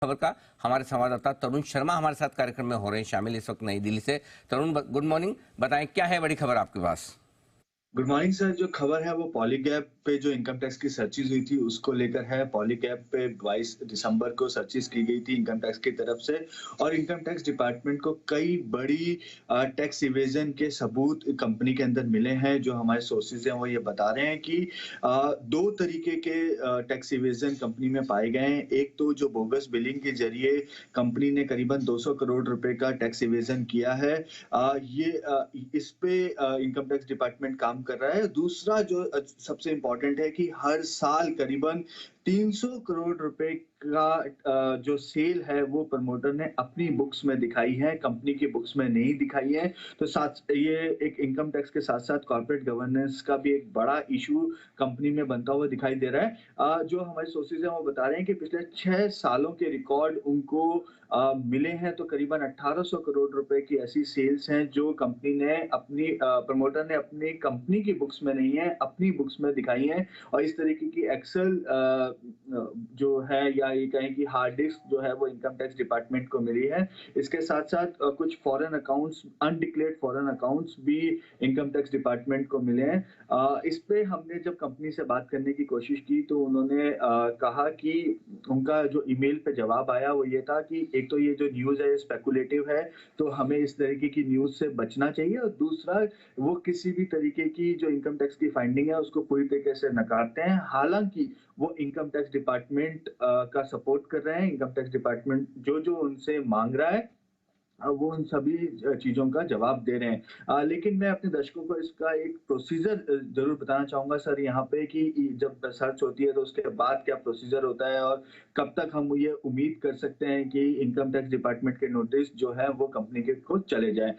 खबर का हमारे संवाददाता तरुण शर्मा हमारे साथ कार्यक्रम में हो रहे हैं शामिल इस वक्त नई दिल्ली से। तरुण, गुड मॉर्निंग। बताएं क्या है बड़ी खबर आपके पास? Good morning sir. जो खबर है वो पॉलीगैप पे जो इनकम टैक्स की सर्चिज हुई थी उसको लेकर है। पॉलीगैप पे 22 दिसंबर को सर्चिज की गई थी इनकम टैक्स की तरफ से, और इनकम टैक्स डिपार्टमेंट को कई बड़ी टैक्स इवेजन के सबूत कंपनी के अंदर मिले हैं। जो हमारे सोर्सेज हैं वो ये बता रहे हैं कि दो तरीके के टैक्स इवेजन कंपनी में पाए गए हैं। एक तो जो बोगस बिलिंग के जरिए कंपनी ने करीबन 200 करोड़ रुपए का टैक्स इवेजन किया है। इस पे इनकम टैक्स डिपार्टमेंट काम कर रहा है। दूसरा जो सबसे इम्पोर्टेंट है कि हर साल करीबन 300 करोड़ रुपए का जो सेल है वो प्रमोटर ने अपनी बुक्स में दिखाई है, कंपनी की बुक्स में नहीं दिखाई है। तो साथ ये एक इनकम टैक्स के साथ साथ कॉर्पोरेट गवर्नेंस का भी एक बड़ा इशू कंपनी में बनता हुआ दिखाई दे रहा है। जो हमारे सोर्सेज हैं वो बता रहे हैं कि पिछले 6 सालों के रिकॉर्ड उनको मिले हैं। तो करीबन 1800 करोड़ रुपए की ऐसी सेल्स हैं जो कंपनी ने अपनी प्रमोटर ने अपनी कंपनी की बुक्स में नहीं है, अपनी बुक्स में दिखाई हैं। और इस तरीके की एक्सेल जो है, या ये कहें कि हार्ड डिस्क जो है वो इनकम टैक्स डिपार्टमेंट को मिली है। इसके साथ साथ कुछ foreign accounts, undeclared foreign accounts भी इनकम टैक्स डिपार्टमेंट को मिले हैं। इस पे हमने जब कंपनी से बात करने की कोशिश की तो उन्होंने कहा कि उनका जो ईमेल पे जवाब आया वो ये था कि एक तो ये जो न्यूज़ है स्पेकुलेटिव है, तो हमें इस तरीके की न्यूज़ से बचना चाहिए, और दूसरा वो किसी भी तरीके की जो इनकम टैक्स की फाइंडिंग है उसको पूरी तरीके से नकारते हैं। हालांकि वो इनकम टैक्स डिपार्टमेंट का सपोर्ट कर रहे हैं। इनकम टैक्स डिपार्टमेंट जो जो उनसे मांग रहा है वो उन सभी चीज़ों का जवाब दे रहे हैं। लेकिन मैं अपने दर्शकों को इसका एक प्रोसीजर ज़रूर बताना चाहूँगा सर यहाँ पे कि जब सर्च होती है तो उसके बाद क्या प्रोसीजर होता है, और कब तक हम ये उम्मीद कर सकते हैं कि इनकम टैक्स डिपार्टमेंट के नोटिस जो है वो कंपनी के खुद चले जाएँ।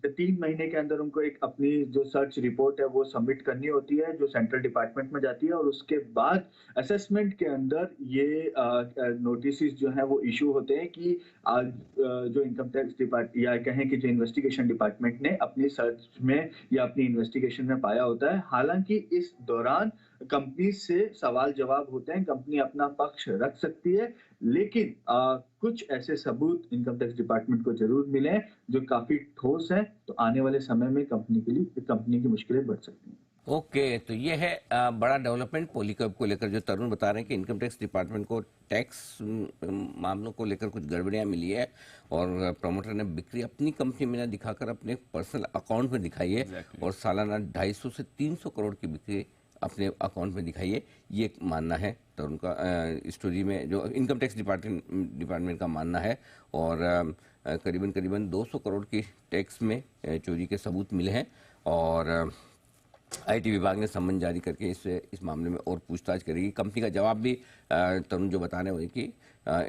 3 महीने के अंदर उनको एक अपनी जो सर्च रिपोर्ट है वो सबमिट करनी होती है, जो सेंट्रल डिपार्टमेंट में जाती है, और उसके बाद असेसमेंट के अंदर ये नोटिसेस जो हैं वो इश्यू होते हैं कि आज जो इनकम टैक्स डिपार्ट या कहें कि जो इन्वेस्टिगेशन डिपार्टमेंट ने अपनी सर्च में या अपनी इन्वेस्टिगेशन में पाया होता है। हालांकि इस दौरान कंपनी से सवाल जवाब होते हैं, कंपनी अपना पक्ष रख सकती है, लेकिन कुछ ऐसे सबूत इनकम टैक्स डिपार्टमेंट को जरूर मिले हैं जो काफी ठोस हैं। तो आने वाले समय में कंपनी की मुश्किलें बढ़ सकती हैं। ओके, तो ये है बड़ा डेवलपमेंट पॉलीकैब को लेकर, जो तरुण बता रहे हैं कि इनकम टैक्स डिपार्टमेंट को टैक्स मामलों को लेकर कुछ गड़बड़ियां मिली है, और प्रमोटर ने बिक्री अपनी कंपनी में ना दिखाकर अपने पर्सनल अकाउंट में दिखाई है। और सालाना 250 से 300 करोड़ की बिक्री अपने अकाउंट में दिखाई है, ये एक मानना है तरुण का। स्टोरी में जो इनकम टैक्स डिपार्टमेंट का मानना है, और करीबन करीबन 200 करोड़ की टैक्स में चोरी के सबूत मिले हैं। और आईटी विभाग ने सम्मन जारी करके इस मामले में और पूछताछ करेगी। कंपनी का जवाब भी तरुण जो बता रहे हैं कि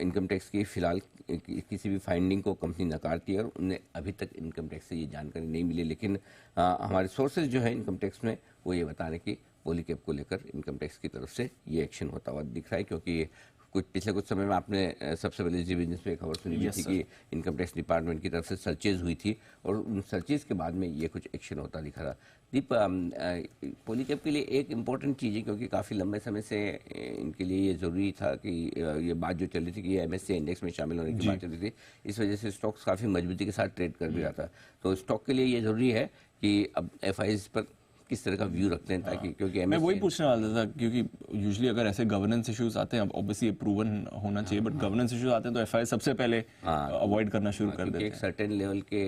इनकम टैक्स की फिलहाल किसी भी फाइंडिंग को कंपनी नकारती है, और उन्हें अभी तक इनकम टैक्स से ये जानकारी नहीं मिली। लेकिन हमारे सोर्सेज जो है इनकम टैक्स में वो ये बता रहे हैं कि पॉलीकैब को लेकर इनकम टैक्स की तरफ से ये एक्शन होता हुआ दिख रहा है, क्योंकि पिछले कुछ समय में आपने सबसे पहले जी बिजनेस में खबर सुनी थी कि इनकम टैक्स डिपार्टमेंट की तरफ से सर्चेज हुई थी, और उन सर्चेज के बाद में ये कुछ एक्शन होता दिखा रहा। दीप, पॉलीकैब के लिए एक इम्पॉर्टेंट चीज़ है, क्योंकि काफ़ी लंबे समय से इनके लिए ये ज़रूरी था कि ये बात जो चल रही थी कि ये एमएससी इंडेक्स में शामिल होने की बात चल रही थी, इस वजह से स्टॉक्स काफ़ी मजबूती के साथ ट्रेड कर भी रहा था। तो स्टॉक के लिए ये ज़रूरी है कि अब एफआईज पर किस तरह का व्यू रखते हैं, ताकि क्योंकि मैं वही पूछने वाला था, क्योंकि यूजुअली अगर ऐसे गवर्नेंस इश्यूज आते हैं, ऑब्वियसली प्रूवन होना चाहिए, बट गवर्नेंस इश्यूज आते हैं तो एफआई सबसे पहले अवॉइड करना शुरू कर देते हैं। एक सर्टेन लेवल के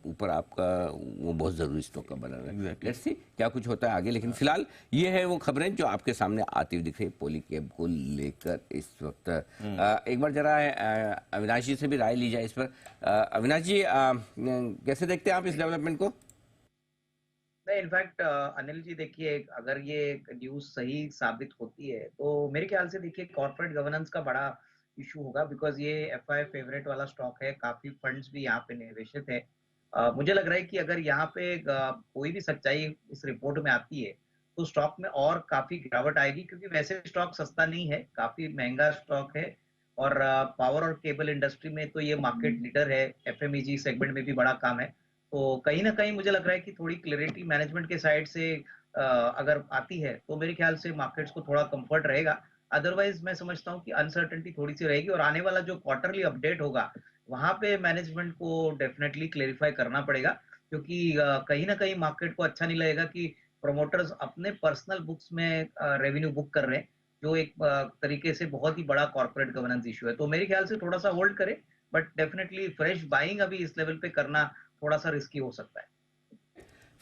ऊपर आपका वो बहुत जरूरी स्टॉक का बना है। लेट्स सी क्या कुछ होता है आगे, लेकिन फिलहाल ये है वो खबरें जो आपके सामने आती हुई दिख रही पॉलीकैब को लेकर इस वक्त। एक बार जरा अविनाश जी से भी राय ली जाए इस पर। अविनाश जी, कैसे देखते हैं आप इस डेवलपमेंट को? नहीं, इनफैक्ट अनिल जी देखिए, अगर ये न्यूज सही साबित होती है तो मेरे ख्याल से देखिए कॉर्पोरेट गवर्नेंस का बड़ा इशू होगा, बिकॉज ये एफआई फेवरेट वाला स्टॉक है, काफी फंड्स भी यहाँ पे निवेशित है। मुझे लग रहा है कि अगर यहाँ पे कोई भी सच्चाई इस रिपोर्ट में आती है तो स्टॉक में और काफी गिरावट आएगी, क्योंकि वैसे स्टॉक सस्ता नहीं है, काफी महंगा स्टॉक है। और पावर और केबल इंडस्ट्री में तो ये मार्केट लीडर है, एफएमईजी सेगमेंट में भी बड़ा काम है। तो कहीं ना कहीं मुझे लग रहा है कि थोड़ी क्लैरिटी मैनेजमेंट के साइड से अगर आती है तो मेरे ख्याल से मार्केट्स को थोड़ा कंफर्ट रहेगा। अदरवाइज मैं समझता हूँ कि अनसर्टेनिटी थोड़ी सी रहेगी और आने वाला जो क्वार्टरली अपडेट होगा वहां पे मैनेजमेंट को डेफिनेटली क्लेरिफाई करना पड़ेगा, क्योंकि कहीं ना कहीं मार्केट को अच्छा नहीं लगेगा कि प्रोमोटर्स अपने पर्सनल बुक्स में रेवेन्यू बुक कर रहे हैं, जो एक तरीके से बहुत ही बड़ा कॉर्पोरेट गवर्नेंस इशू है। तो मेरे ख्याल से थोड़ा सा होल्ड करें, बट डेफिनेटली फ्रेश बाइंग अभी इस लेवल पे करना थोड़ा सा रिस्की हो सकता है।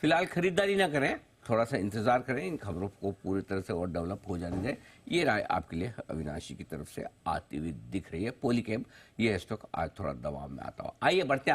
फिलहाल खरीदारी ना करें, थोड़ा सा इंतजार करें, इन खबरों को पूरी तरह से और डेवलप हो जाने दें। ये राय आपके लिए अविनाशी की तरफ से आती हुई दिख रही है। पॉलीकैब ये स्टॉक आज थोड़ा दबाव में आता हुआ। आइए बढ़ते हैं